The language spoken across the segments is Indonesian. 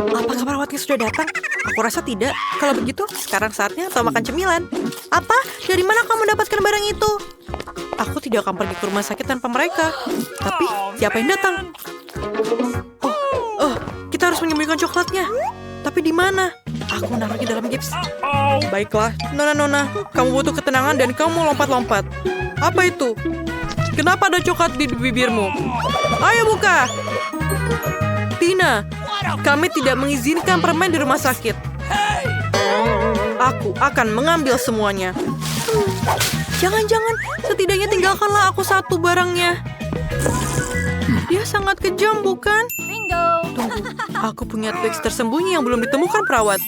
Apakah perawatnya sudah datang? Aku rasa tidak. Kalau begitu, sekarang saatnya kau makan cemilan. Apa? Dari mana kamu mendapatkan barang itu? Aku tidak akan pergi ke rumah sakit tanpa mereka. Tapi, siapa yang datang? Oh, kita harus menyembunyikan coklatnya. Tapi di mana? Aku menaruhnya dalam gips. Baiklah, Nona, kamu butuh ketenangan dan kamu lompat-lompat. Apa itu? Kenapa ada coklat di bibirmu? Ayo buka! Tina, kami tidak mengizinkan permen di rumah sakit. Aku akan mengambil semuanya. Jangan-jangan, setidaknya tinggalkanlah aku satu barangnya. Dia sangat kejam, bukan? Bingo! Tunggu, aku punya teks tersembunyi yang belum ditemukan perawat.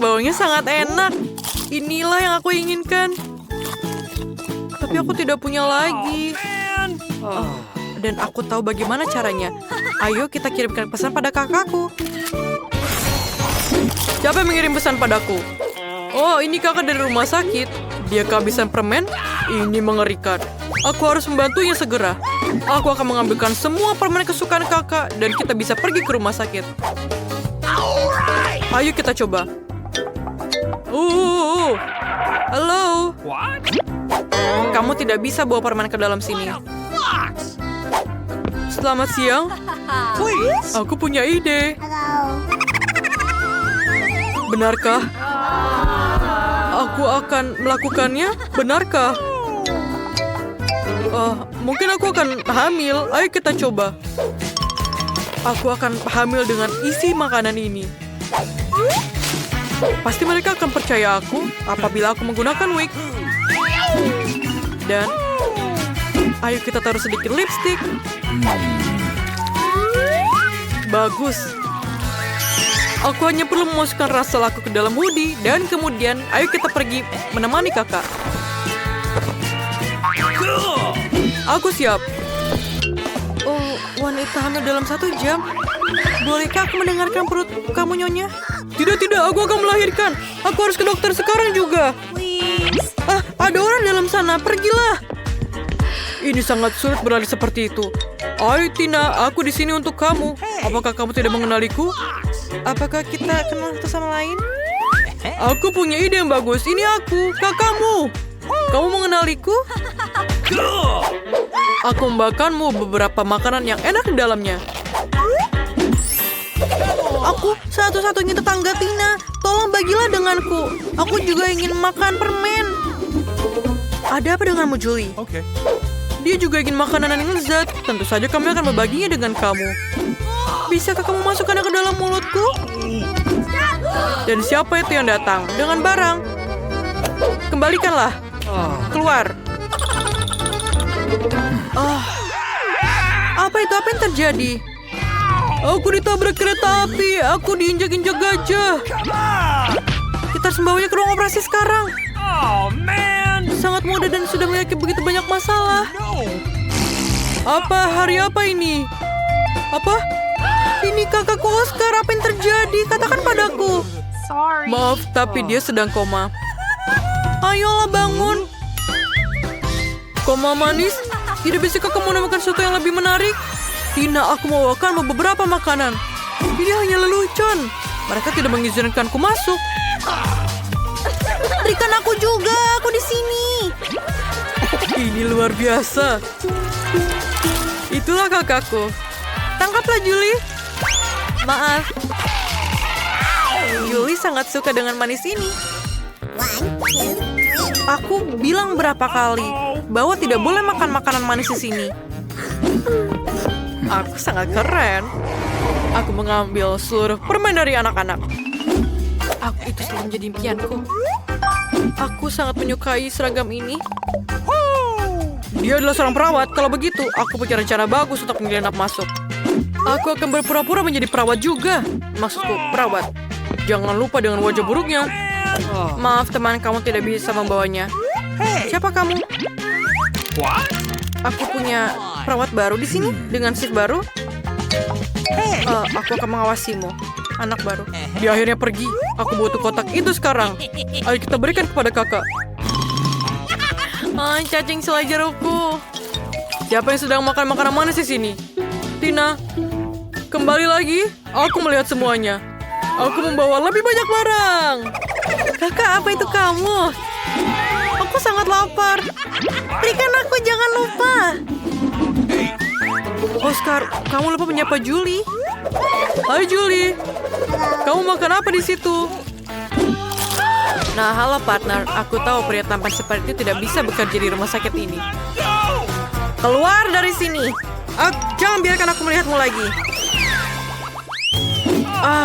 Baunya sangat enak. Inilah yang aku inginkan. Tapi aku tidak punya lagi. Dan aku tahu bagaimana caranya. Ayo kita kirimkan pesan pada kakakku. Siapa yang mengirim pesan padaku? Oh, ini kakak dari rumah sakit. Dia kehabisan permen? Ini mengerikan. Aku harus membantunya segera. Aku akan mengambilkan semua permen kesukaan kakak dan kita bisa pergi ke rumah sakit. Ayo kita coba. Halo. Kamu tidak bisa bawa permen ke dalam sini. Selamat siang. Aku punya ide. Benarkah? Aku akan melakukannya? Benarkah? Mungkin aku akan hamil. Ayo kita coba. Aku akan hamil dengan isi makanan ini. Pasti mereka akan percaya aku apabila aku menggunakan wig. Dan ayo kita taruh sedikit lipstick. Bagus. Aku hanya perlu memasukkan ransel aku ke dalam hoodie dan kemudian ayo kita pergi menemani kakak. Aku siap. Oh, wanita hamil dalam 1 jam. Bolehkah aku mendengarkan perut kamu, Nyonya? Tidak, aku akan melahirkan. Aku harus ke dokter sekarang juga. Please. Ada orang dalam sana. Pergilah. Ini sangat sulit berlari seperti itu. Ayo Tina, aku di sini untuk kamu. Apakah kamu tidak mengenaliku? Apakah kita kenal satu sama lain? Aku punya ide yang bagus. Ini aku, kakakmu. Kamu mengenaliku? Aku membawakanmu beberapa makanan yang enak di dalamnya. Aku satu-satunya tetangga Tina. Tolong bagilah denganku. Aku juga ingin makan permen. Ada apa denganmu, Julie? Okay. Dia juga ingin makanan yang lezat. Tentu saja kami akan membaginya dengan kamu. Bisakah kamu masukkannya ke dalam mulutku? Dan siapa itu yang datang dengan barang? Kembalikanlah. Keluar. Apa itu? Apa yang terjadi? Aku ditabrak kereta api. Aku diinjak-injak gajah. Kita harus membawanya ke ruang operasi sekarang. Oh, man. Sangat muda dan sudah memiliki begitu banyak masalah. Apa? Hari apa ini? Apa? Ini kakakku Oscar. Apa yang terjadi? Katakan padaku. Sorry. Maaf, tapi dia sedang koma. Ayolah bangun. Koma manis? Tidak bisakah kamu menemukan sesuatu yang lebih menarik? Tina, aku membawakan beberapa makanan. Ini hanya lelucon. Mereka tidak mengizinkanku masuk. Berikan aku juga. Aku di sini. Ini luar biasa. Itulah kakakku. Tangkaplah Julie. Maaf. Julie sangat suka dengan manis ini. Aku bilang berapa kali bahwa tidak boleh makan makanan manis di sini. Aku sangat keren. Aku mengambil seluruh permen dari anak-anak. Itu selalu menjadi impianku. Aku sangat menyukai seragam ini. Dia adalah seorang perawat. Kalau begitu, aku punya rencana bagus untuk menyelinap masuk. Aku akan berpura-pura menjadi perawat juga. Maksudku, perawat. Jangan lupa dengan wajah buruknya. Maaf teman, kamu tidak bisa membawanya. Siapa kamu? Aku punya perawat baru di sini dengan shift baru. Aku akan mengawasimu, anak baru. Dia akhirnya pergi. Aku butuh kotak itu sekarang. Ayo kita berikan kepada kakak. Cacing selai jerukku. Siapa yang sedang makan makanan manis di sini? Tina. Kembali lagi, aku melihat semuanya. Aku membawa lebih banyak barang. Kakak, apa itu kamu? Aku sangat lapar. Berikan aku, jangan lupa. Oscar, kamu lupa menyapa Julie. Hai Julie, kamu makan apa di situ? Nah, halo partner. Aku tahu pria tampan seperti itu tidak bisa bekerja di rumah sakit ini. Keluar dari sini. Jangan biarkan aku melihatmu lagi.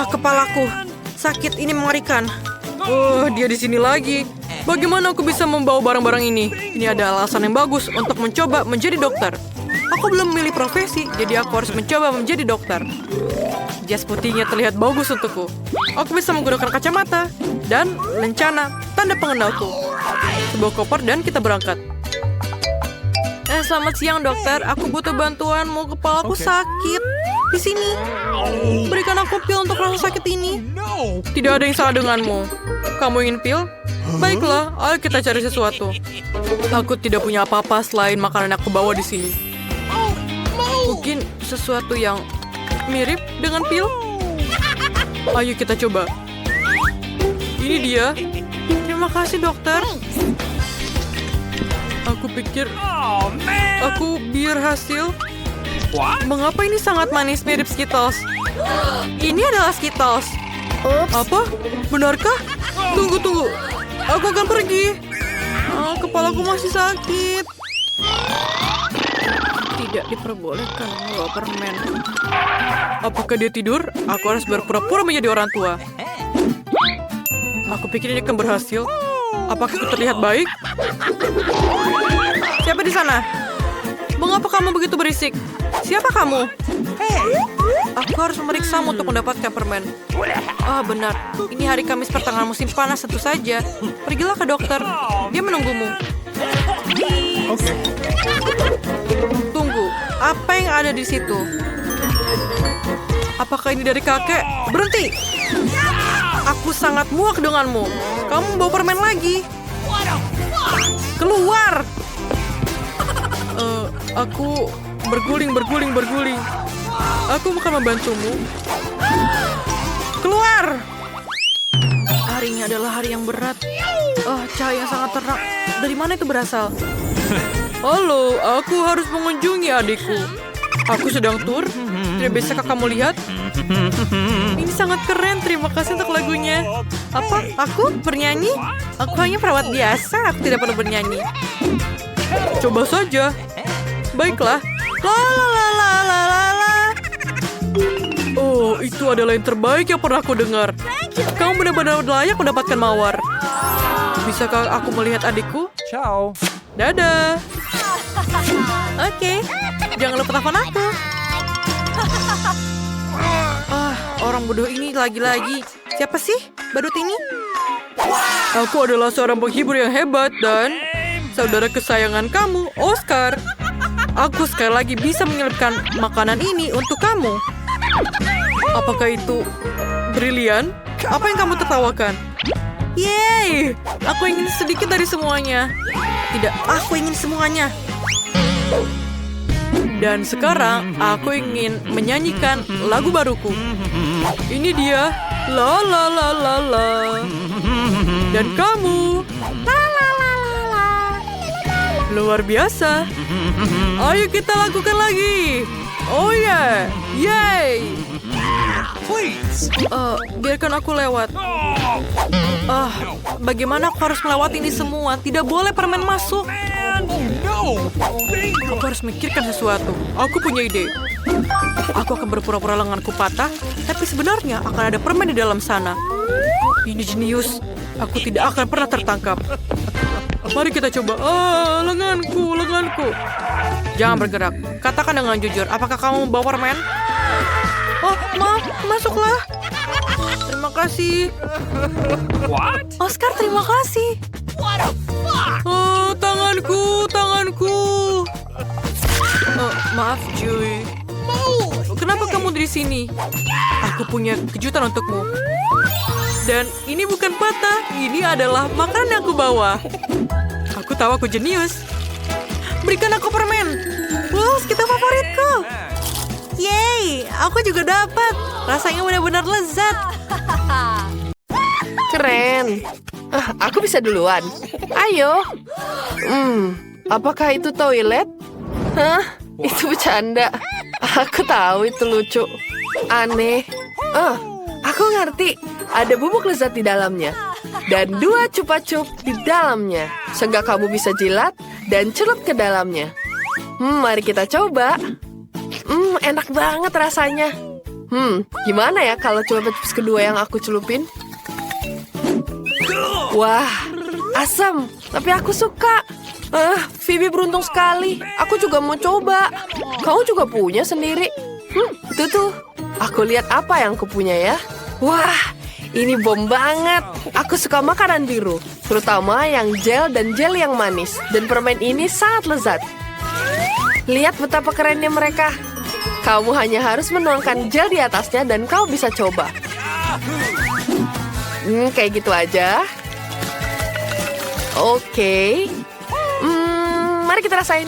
Kepalaku sakit, ini mengerikan. Dia di sini lagi. Bagaimana aku bisa membawa barang-barang ini? Ini ada alasan yang bagus untuk mencoba menjadi dokter. Aku belum memilih profesi, jadi aku harus mencoba menjadi dokter. Jas putihnya terlihat bagus untukku. Aku bisa menggunakan kacamata dan lencana, tanda pengenalku. Sebuah koper dan kita berangkat. Selamat siang dokter, aku butuh bantuanmu. Kepalaku sakit. Di sini. Berikan aku pil untuk rasa sakit ini. Tidak ada yang salah denganmu. Kamu ingin pil? Baiklah, ayo kita cari sesuatu. Aku tidak punya apa-apa selain makanan yang aku bawa di sini. Mungkin sesuatu yang mirip dengan pil? Ayo kita coba. Ini dia. Terima kasih dokter. Aku pikir aku berhasil. Mengapa ini sangat manis mirip Skittles? Ini adalah Skittles. Apa? Benarkah? Tunggu. Aku akan pergi. Kepalaku masih sakit. Tidak diperbolehkan membawa permen. Apakah dia tidur? Aku harus berpura-pura menjadi orang tua. Aku pikir ini akan berhasil. Apakah aku terlihat baik? Siapa di sana? Mengapa kamu begitu berisik? Siapa kamu? Aku harus memeriksamu untuk mendapatkan permen. Benar. Ini hari Kamis pertengahan musim panas tentu saja. Pergilah ke dokter. Dia menunggumu. Tunggu. Apa yang ada di situ? Apakah ini dari kakek? Berhenti! Aku sangat muak denganmu. Kamu bawa permen lagi. Keluar! Aku berguling. Aku akan membantumu. Keluar! Hari ini adalah hari yang berat. Cahaya yang sangat terang. Dari mana itu berasal? Halo, aku harus mengunjungi adikku. Aku sedang tur. Tidak bisakah kamu lihat? Ini sangat keren. Terima kasih untuk lagunya. Apa? Aku bernyanyi? Aku hanya perawat biasa. Aku tidak perlu bernyanyi. Coba saja. Baiklah. Itu adalah yang terbaik yang pernah aku dengar. Kamu benar-benar layak mendapatkan mawar. Bisakah aku melihat adikku? Ciao. Dadah. Oke. Jangan lupa telepon aku. Orang bodoh ini lagi-lagi. Siapa sih badut ini? Aku adalah seorang penghibur yang hebat dan saudara kesayangan kamu, Oscar. Aku sekali lagi bisa menyelipkan makanan ini untuk kamu. Apakah itu brilian? Apa yang kamu tertawakan? Yeay! Aku ingin sedikit dari semuanya. Tidak, aku ingin semuanya. Dan sekarang aku ingin menyanyikan lagu baruku. Ini dia. La la la la la. Dan kamu. La la la la la. Luar biasa. Ayo kita lakukan lagi. Oh ya. Yay. Please. Biarkan aku lewat. Bagaimana aku harus melewati ini semua? Tidak boleh permen masuk. No. Aku harus mikirkan sesuatu. Aku punya ide. Aku akan berpura-pura lenganku patah, tapi sebenarnya akan ada permen di dalam sana. Ini jenius. Aku tidak akan pernah tertangkap. Mari kita coba. Lenganku. Jangan bergerak. Katakan dengan jujur, apakah kamu membawa permen? Maaf, masuklah. Terima kasih. What? Oscar, terima kasih. Tanganku. Maaf, Julie. Kenapa kamu di sini? Aku punya kejutan untukmu. Dan ini bukan patah. Ini adalah makanan yang aku bawa. Aku tahu aku jenius. Berikan aku permen. Wow, kita favoritku. Yeay, aku juga dapat. Rasanya benar-benar lezat. Keren. Aku bisa duluan. Ayo. Apakah itu toilet? Hah? Itu bercanda. Aku tahu itu lucu. Aneh. Aku ngerti. Ada bubuk lezat di dalamnya. Dan 2 cupa-cup di dalamnya. Sehingga kamu bisa jilat dan celup ke dalamnya. Mari kita coba. Enak banget rasanya. Gimana ya kalau cupa-cups kedua yang aku celupin? Wah, asam. Tapi aku suka. Phoebe beruntung sekali. Aku juga mau coba. Kamu juga punya sendiri. Itu tuh. Aku lihat apa yang aku punya ya. Wah, ini bom banget. Aku suka makanan biru. Terutama yang gel dan gel yang manis. Dan permen ini sangat lezat. Lihat betapa kerennya mereka. Kamu hanya harus menuangkan gel di atasnya dan kau bisa coba. Kayak gitu aja. Oke. Mari kita rasain.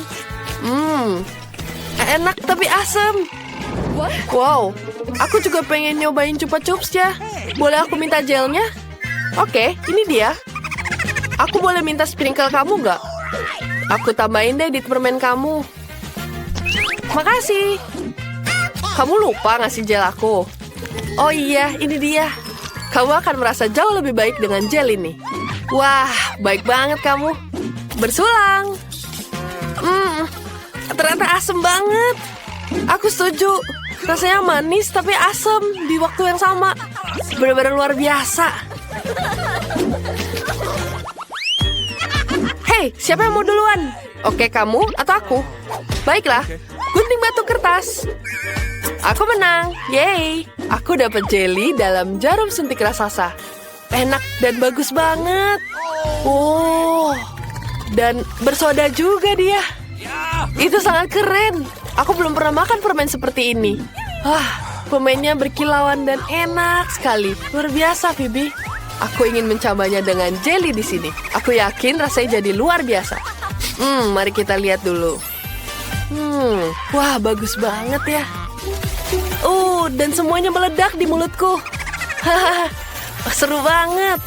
Enak tapi asam. Wow, aku juga pengen nyobain Chupa Chups ya. Boleh aku minta gelnya? Oke, ini dia. Aku boleh minta sprinkle kamu nggak? Aku tambahin deh di permen kamu. Makasih. Kamu lupa ngasih gel aku. Oh iya, ini dia. Kamu akan merasa jauh lebih baik dengan gel ini. Wah, baik banget kamu. Bersulang. Ternyata asem banget. Aku setuju. Rasanya manis tapi asem di waktu yang sama. Benar-benar luar biasa. Hei, siapa yang mau duluan? Oke, kamu atau aku? Baiklah, gunting batu kertas. Aku menang, yeay. Aku dapat jelly dalam jarum suntik raksasa. Enak dan bagus banget. Oh, dan bersoda juga dia. Itu sangat keren. Aku belum pernah makan permen seperti ini. Permennya berkilauan dan enak sekali. Luar biasa, Phoebe. Aku ingin mencobanya dengan jelly di sini. Aku yakin rasanya jadi luar biasa. Mari kita lihat dulu. Wah, bagus banget ya. Dan semuanya meledak di mulutku. Seru banget.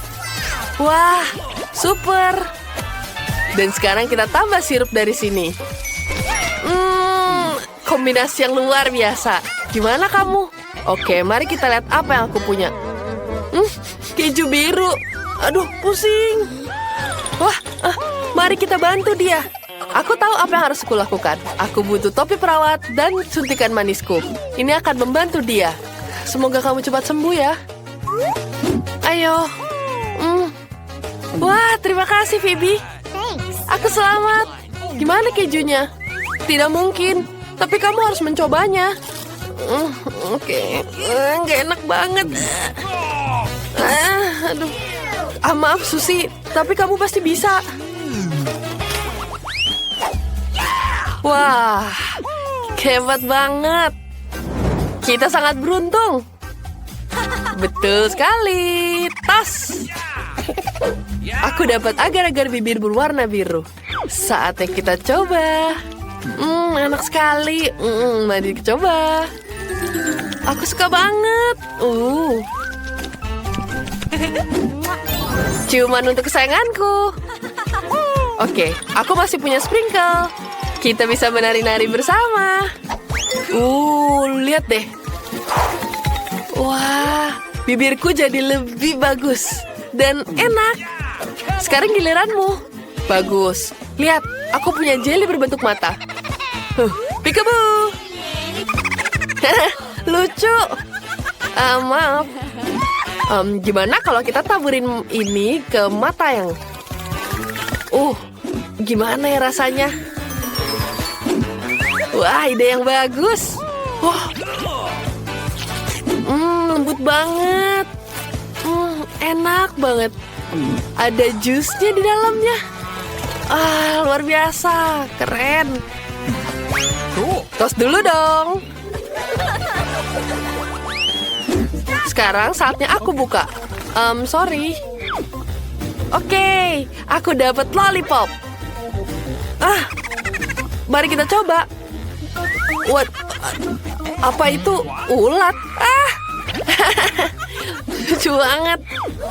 Wah, super. Dan sekarang kita tambah sirup dari sini. Kombinasi yang luar biasa. Gimana kamu? Oke, mari kita lihat apa yang aku punya. Keju biru. Aduh, pusing. Wah, mari kita bantu dia. Aku tahu apa yang harus kulakukan. Aku butuh topi perawat dan suntikan manisku. Ini akan membantu dia. Semoga kamu cepat sembuh ya. Ayo. Wah, terima kasih, Phoebe. Aku selamat. Gimana kejunya? Tidak mungkin. Tapi kamu harus mencobanya. Oke. Nggak enak banget. Aduh. Maaf, Susi. Tapi kamu pasti bisa. Wah, hebat banget. Kita sangat beruntung. Betul sekali. Tas. Aku dapat agar-agar bibir berwarna biru. Saatnya kita coba. Enak sekali. Mari kita coba. Aku suka banget. Ciuman untuk kesayanganku. Oke, aku masih punya sprinkle. Kita bisa menari-nari bersama. Lihat deh. Wah, bibirku jadi lebih bagus dan enak. Sekarang giliranmu. Bagus. Lihat, aku punya jelly berbentuk mata. Peekaboo. Lucu. Maaf. Gimana kalau kita taburin ini ke mata yang... gimana ya rasanya? Wah, ide yang bagus. Wah, lembut banget. Enak banget. Ada jusnya di dalamnya. Luar biasa. Keren. Tos dulu dong. Sekarang saatnya aku buka. Sorry. Oke, aku dapat lollipop. Mari kita coba. Apa itu? Ulat? Ah! Lucu banget.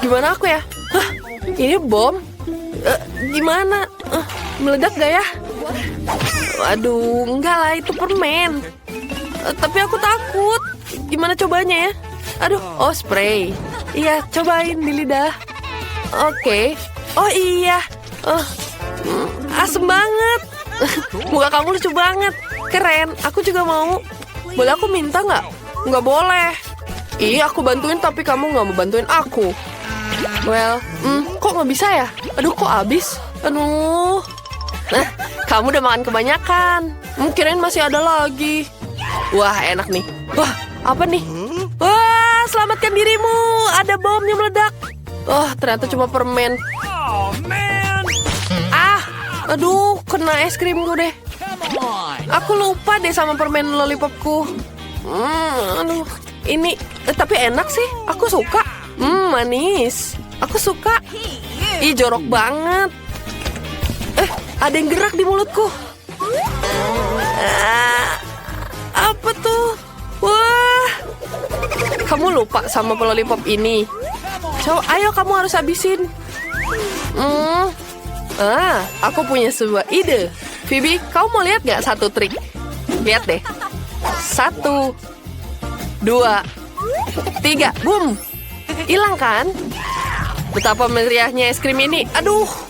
Gimana aku ya? Hah? Ini bom? Gimana? Meledak gak ya? Waduh, enggak lah, itu permen. Tapi aku takut. Gimana cobanya ya? Aduh, oh spray. Iya, cobain di lidah. Oke. Oh iya. Asem banget. Muka kamu lucu banget. Keren, aku juga mau. Boleh aku minta nggak? Nggak boleh. Iya, aku bantuin tapi kamu nggak mau bantuin aku. Well, kok nggak bisa ya? Aduh, kok habis? Aduh. Nah, kamu udah makan kebanyakan. Kirain masih ada lagi. Wah, enak nih. Wah, apa nih? Wah, selamatkan dirimu. Ada bom yang meledak. Wah, ternyata cuma permen. Oh, man. Ah, aduh, kena es krimku deh. Come on. Aku lupa deh sama permen lollipopku. Aduh, ini tapi enak sih. Aku suka. Manis. Aku suka. Ih, jorok banget. Ada yang gerak di mulutku. Apa tuh? Wah, kamu lupa sama lollipop ini. Coba, ayo kamu harus habisin. Aku punya sebuah ide. Phoebe, kau mau lihat gak satu trik? Lihat deh. 1, 2, 3, boom. Hilang kan? Betapa meriahnya es krim ini. Aduh.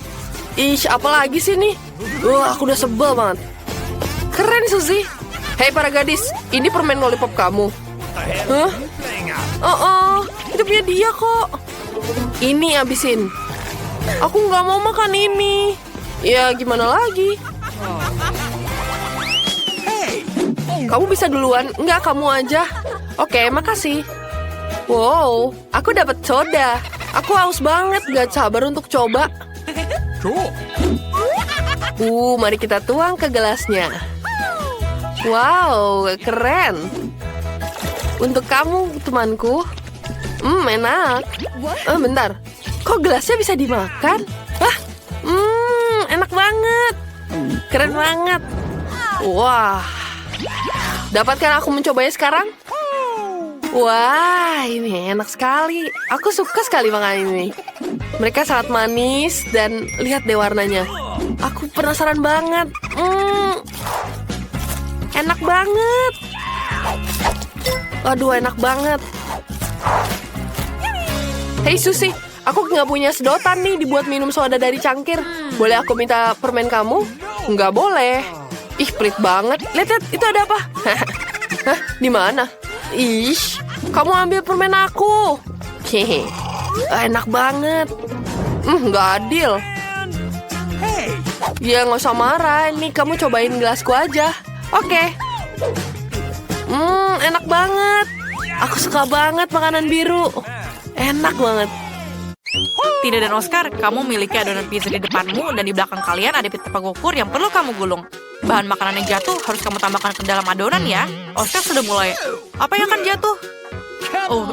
Ish, apa lagi sih nih? Wah, aku udah sebel banget. Keren, Suzy. Hei para gadis, ini permen lollipop kamu. Hah? Itu punya dia kok. Ini abisin. Aku nggak mau makan ini. Ya, gimana lagi? Kamu bisa duluan. Enggak, kamu aja. Oke, makasih. Wow, aku dapat soda. Aku haus banget, gak sabar untuk coba. Cool. Mari kita tuang ke gelasnya. Wow, keren. Untuk kamu, temanku. Enak. Bentar. Kok gelasnya bisa dimakan? Hah? Enak banget. Keren banget. Wah. Dapatkah aku mencobanya sekarang? Wah, ini enak sekali. Aku suka sekali makan ini. Mereka sangat manis dan lihat deh warnanya. Aku penasaran banget. Enak banget. Aduh, enak banget. Hei Suzy, aku nggak punya sedotan nih dibuat minum soda dari cangkir. Boleh aku minta permen kamu? Nggak boleh. Ih, pelit banget. Lihat, itu ada apa? Hah? Di mana? Ih, kamu ambil permen aku. Hehe. Enak banget. Nggak adil. Ya, nggak usah marah. Ini kamu cobain gelasku aja. Oke. Enak banget. Aku suka banget makanan biru. Enak banget. Tina dan Oscar, kamu memiliki adonan pizza di depanmu dan di belakang kalian ada pita pengukur yang perlu kamu gulung. Bahan makanan yang jatuh harus kamu tambahkan ke dalam adonan ya. Oscar sudah mulai. Apa yang akan jatuh? Oh,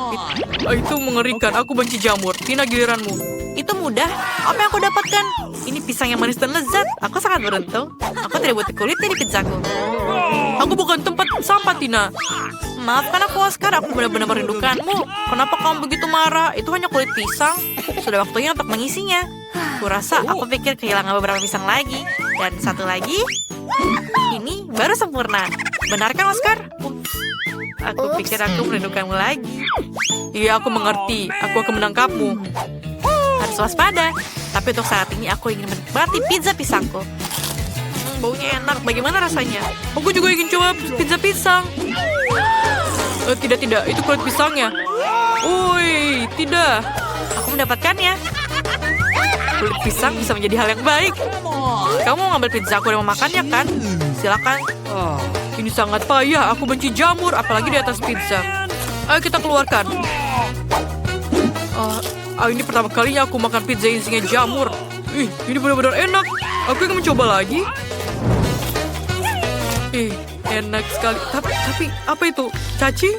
itu mengerikan. Aku benci jamur. Tina, giliranmu. Itu mudah. Apa yang aku dapatkan? Ini pisang yang manis dan lezat. Aku sangat beruntung. Aku tidak butuh kulitnya di pizzaku. Aku bukan tempat sampah, Tina. Maafkan aku, Oscar. Aku benar-benar merindukanmu. Kenapa kamu begitu marah? Itu hanya kulit pisang. Sudah waktunya untuk mengisinya. Kurasa aku pikir kehilangan beberapa pisang lagi. Dan satu lagi. Ini baru sempurna. Benar kan, Oscar? Aku pikir aku merindukanmu lagi. Iya, aku mengerti. Aku akan menangkapmu. Harus waspada. Tapi untuk saat ini aku ingin menikmati pizza pisangku. Baunya enak. Bagaimana rasanya? Aku juga ingin coba pizza pisang. Tidak. Itu kulit pisangnya. Woi, tidak. Aku mendapatkannya. Kulit pisang bisa menjadi hal yang baik. Kamu mau ngambil pizza aku dan memakannya kan? Silakan. Ini sangat payah. Aku benci jamur, apalagi di atas pizza. Ayo kita keluarkan. Ini pertama kalinya aku makan pizza yang isinya jamur. Ini benar-benar enak. Aku ingin mencoba lagi. Enak sekali. Tapi apa itu? Cacing?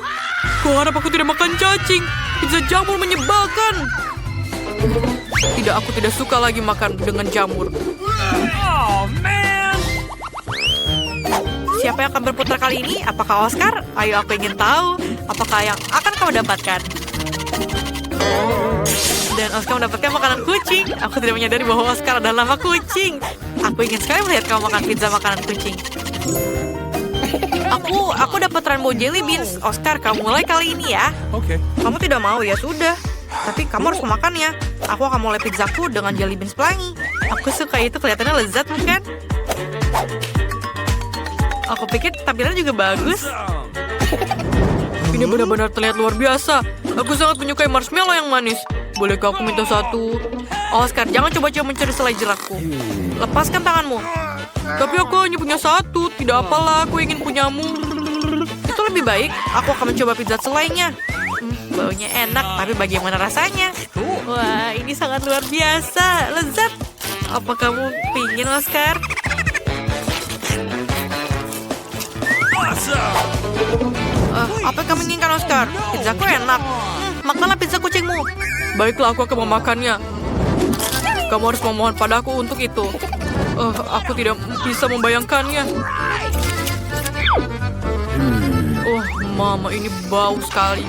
Ku harap aku tidak makan cacing. Pizza jamur menyebalkan. Tidak, aku tidak suka lagi makan dengan jamur. Oh, man. siapa yang akan berputar kali ini? Apakah Oscar? Ayo, aku ingin tahu. Apakah yang akan kamu dapatkan? Dan Oscar mendapatkan makanan kucing. Aku tidak menyadari bahwa Oscar adalah nama kucing. Aku ingin sekali melihat kamu makan pizza makanan kucing. Aku dapat rainbow jelly beans. Oscar, kamu mulai kali ini ya. Okay. Kamu tidak mau, ya sudah. Tapi kamu harus memakannya. Aku akan mulai pizzaku dengan jelly beans pelangi. Aku suka itu, kelihatannya lezat, bukan? Aku pikir tampilannya juga bagus. Ini benar-benar terlihat luar biasa. Aku sangat menyukai marshmallow yang manis. Bolehkah aku minta satu? Oscar, jangan coba-coba mencuri selai jerakku. Lepaskan tanganmu. Tapi aku hanya punya satu. Tidak apalah, aku ingin punyamu. Itu lebih baik. Aku akan mencoba pizza selainya. Baunya enak, tapi bagaimana rasanya? Wah, ini sangat luar biasa. Lezat. Apa kamu pingin, Oscar? Apa yang kamu inginkan, Oscar? Pizzaku enak. Makanlah pizza kucingmu. Baiklah, aku akan memakannya. Kamu harus memohon padaku untuk itu. Aku tidak bisa membayangkannya. Oh, Mama, ini bau sekali.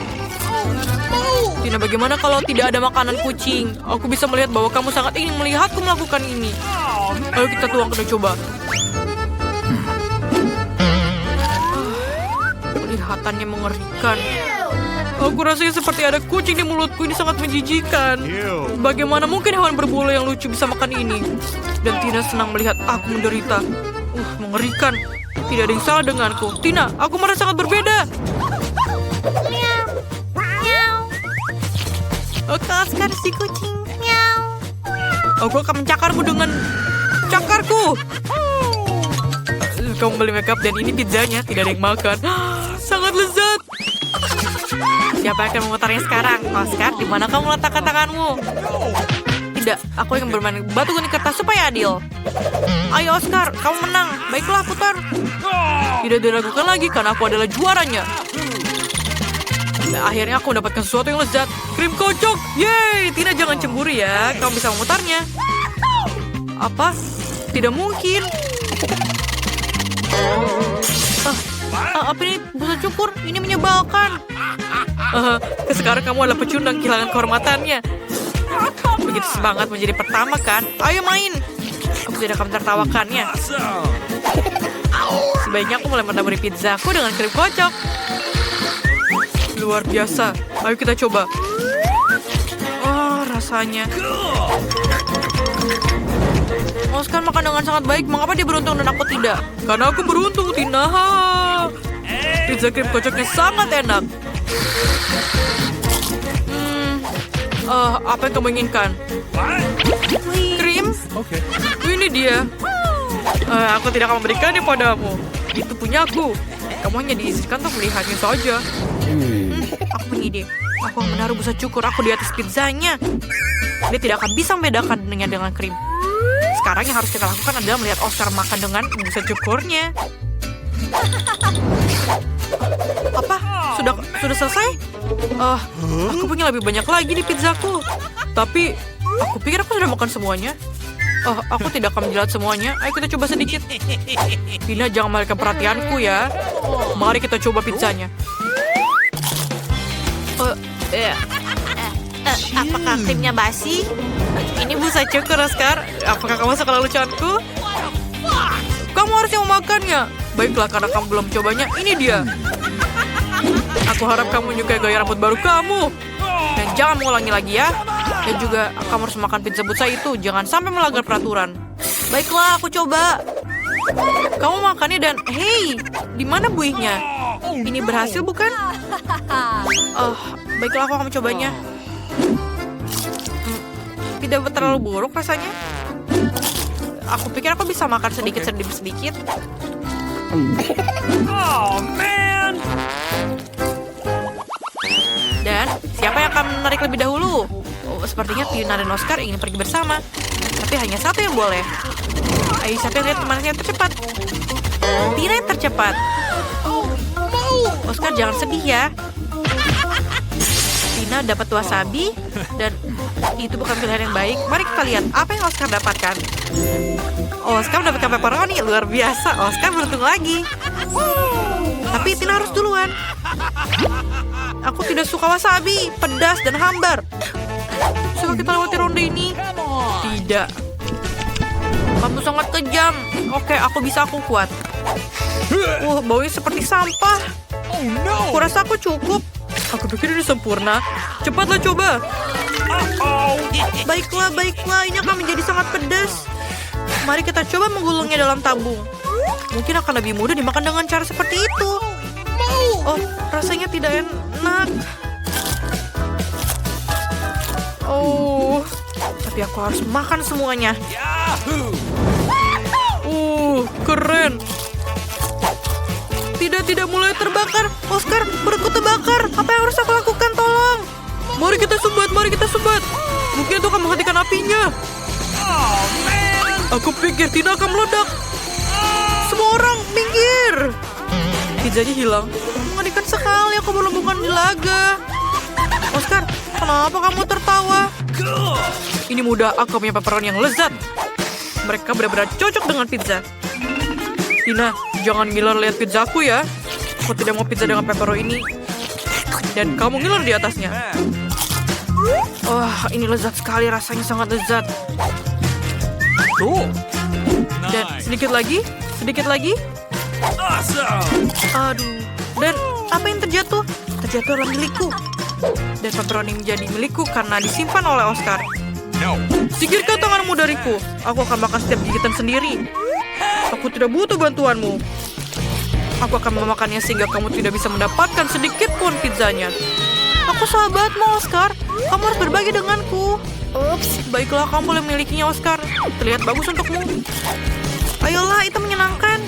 Tina, bagaimana kalau tidak ada makanan kucing? Aku bisa melihat bahwa kamu sangat ingin melihatku melakukan ini. Ayo kita tuang dan coba. Kelihatannya mengerikan. Aku rasanya seperti ada kucing di mulutku. Ini sangat menjijikan. Bagaimana mungkin hewan berbulu yang lucu bisa makan ini? Dan Tina senang melihat aku menderita. Mengerikan. Tidak ada yang salah denganku. Tina, aku merasa sangat berbeda. Oke, Oscar, si kucing. Aku akan mencakarmu dengan cakarku. Kamu beli makeup dan ini pizzanya. Tidak ada yang makan. Sangat lezat. Siapa yang akan memutarnya sekarang? Oscar, di mana kamu meletakkan tanganmu? Tidak, aku ingin bermain batu gunting kertas supaya adil. Ayo Oscar, kamu menang. Baiklah, putar. Tidak diragukan lagi karena aku adalah juaranya. Nah, akhirnya aku mendapatkan sesuatu yang lezat. Krim kocok. Yeay, Tina jangan cemburu ya. Kamu bisa memutarnya. Apa? Tidak mungkin. Apa ini? Busa cukur. Ini menyebalkan. Sekarang kamu adalah pecundang kehilangan kehormatannya. Begitu semangat menjadi pertama kan? Ayo main. Aku tidak akan menertawakannya. Sebaiknya aku mulai menaburi pizzaku dengan krim kocok. Luar biasa. Ayo kita coba. Rasanya. Oscar makan dengan sangat baik. Mengapa dia beruntung dan aku tidak? Karena aku beruntung, Tina. Pizza krim kocoknya sangat enak. Apa yang kamu inginkan? Krim? Ini dia. Aku tidak akan memberikannya padamu. Itu punyaku. Kamu hanya diizinkan untuk melihatnya saja. Aku punya ide. Aku akan menaruh busa cukur aku di atas pizzanya. Dia tidak akan bisa membedakan dengan krim. Sekarang yang harus kita lakukan adalah melihat Oscar makan dengan busa cukurnya. Apa? Sudah selesai? Aku punya lebih banyak lagi di pizzaku. Tapi aku pikir aku sudah makan semuanya. Aku tidak akan menjilat semuanya. Ayo kita coba sedikit. Tina, jangan mengalihkan perhatianku ya. Mari kita coba pizzanya. Apakah krimnya basi? Ini busa cukur, Oscar. Apakah kamu suka leluconku? Kamu harusnya memakannya. Baiklah, karena kamu belum cobanya. Ini dia. Aku harap kamu menyukai gaya rambut baru kamu. Dan jangan mengulangi lagi ya. Dan juga kamu harus makan pizza busa itu. Jangan sampai melanggar peraturan. Baiklah, aku coba. Kamu makannya dan hey, di mana buihnya? Ini berhasil bukan? Baiklah, aku akan mencobanya. Tidak terlalu buruk rasanya. Aku pikir aku bisa makan sedikit. Oh, man! Dan siapa yang akan menarik lebih dahulu? Sepertinya Tina dan Oscar ingin pergi bersama. Tapi hanya satu yang boleh. Ayo, siapa yang lihat temannya yang tercepat? Tina yang tercepat. Oscar, jangan sedih ya. Tina Tina dapat wasabi, dan itu bukan pilihan yang baik. Mari kita lihat apa yang Oscar dapatkan. Oscar mendapatkan pepperoni, luar biasa. Oscar beruntung lagi. Tapi Tina harus duluan. Aku tidak suka wasabi, pedas dan hambar. Coba kita lewati ronde ini. Tidak. Kamu sangat kejam. Oke, aku kuat. Baunya seperti sampah. Oh no! Aku rasa aku cukup. Aku pikir ini sempurna. Cepatlah coba. Baiklah, ini akan menjadi sangat pedas. Mari kita coba menggulungnya dalam tabung. Mungkin akan lebih mudah dimakan dengan cara seperti itu. Oh, rasanya tidak enak. Oh, tapi aku harus makan semuanya. Yahoo! Keren. Tidak mulai terbakar. Oscar, perutku terbakar. Apa yang harus aku lakukan? Tolong. Mari kita sumbat. Mungkin itu akan menghentikan apinya. Oh man! Aku pikir Tina akan meledak. Semua orang minggir. Pizzanya hilang. Mengerikan sekali, aku berlumpukan di laga. Oscar, kenapa kamu tertawa? Ini mudah, aku punya pepperoni yang lezat. Mereka benar-benar cocok dengan pizza. Tina, jangan ngiler lihat pizzaku ya. Aku tidak mau pizza dengan pepperoni. Dan kamu ngiler di atasnya. Wah, ini lezat sekali, rasanya sangat lezat. Cool! Dan Nice! sedikit lagi. Awesome! Aduh, dan apa yang terjatuh? Terjatuh adalah milikku. Dan pepperoni menjadi milikku karena disimpan oleh Oscar. No! Singkirkan tanganmu dariku. Aku akan makan setiap gigitan sendiri. Aku tidak butuh bantuanmu. Aku akan memakannya sehingga kamu tidak bisa mendapatkan sedikit pun pizzanya. Aku sahabatmu, Oscar. Kamu harus berbagi denganku. Ups, baiklah, kamu boleh memilikinya, Oscar. Terlihat bagus untukmu. Ayolah, itu menyenangkan.